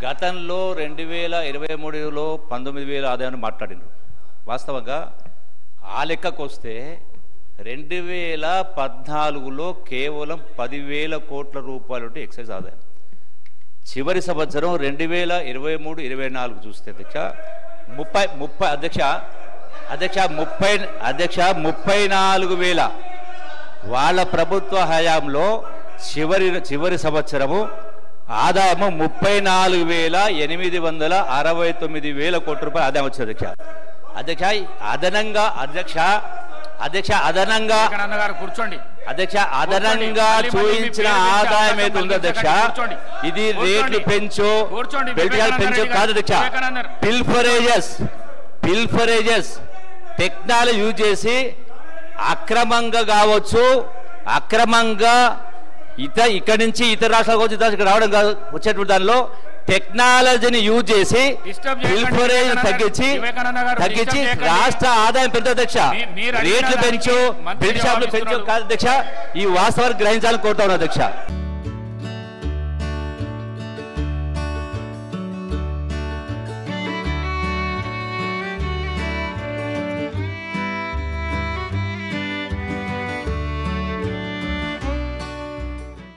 గతంలో 2023లో 19,000 ఆదాయాన్ని మాట్లాడినారు. వాస్తవంగా ఆ లెక్కకు వస్తే 2014లో కేవలం 10,000 కోట్ల రూపాయలు ఎక్సైజ్ ఆదాయం. చివరి సంవత్సరం 2023-24 చూస్తే అధ్యక్ష 34,000 వాళ్ళ ప్రభుత్వ హయాంలో చివరి సంవత్సరము ఆదాయము 34,869 కోట్ల రూపాయలు ఆదాయం వచ్చింది అదనంగా చూయించిన ఆదాయం అయితే ఉంది అధ్యక్ష. ఇది రేట్లు పెంచు కాదు అధ్యక్ష. పిల్ఫరేజెస్ టెక్నాలజీ యూజ్ చేసి అక్రమంగా కావచ్చు, అక్రమంగా ఇక్కడి నుంచి ఇతర రాష్ట్రాలకు వచ్చి రావడం కాదు, వచ్చేటువంటి దానిలో టెక్నాలజీని యూజ్ చేసి పిల్ఫరేజ్ తగ్గించి రాష్ట్ర ఆదాయం పెద్ద అధ్యక్ష. రేట్లు పెంచు, బిల్ షాపులు పెంచు కాదు అధ్యక్ష. ఈ వాస్తవాన్ని గ్రహించాలని కోరుతా ఉన్నా అధ్యక్ష.